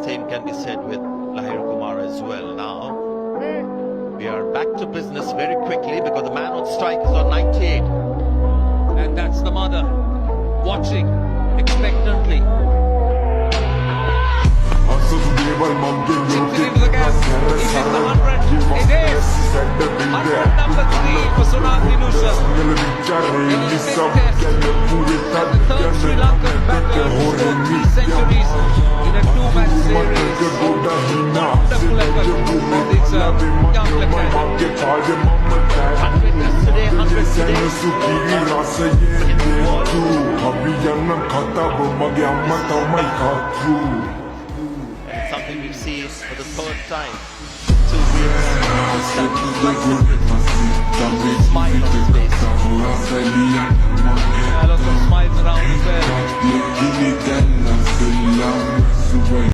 Same can be said with Lahiru Kumar as well. Now, we are back to business very quickly because the man on strike is on 98. And that's the mother watching expectantly. Victory to the gap. It is the 100. It is 100 number 3 for Sunal Dinusha. In his big test, the third Sri Lankan batter to score 3 centuries in a 2-match series. Wonderful effort. And it's a young left-hander. 100 yesterday, 100 today. And something we've seen for the third time. 2 weeks. Smile on his face. A lot of smiles around as well.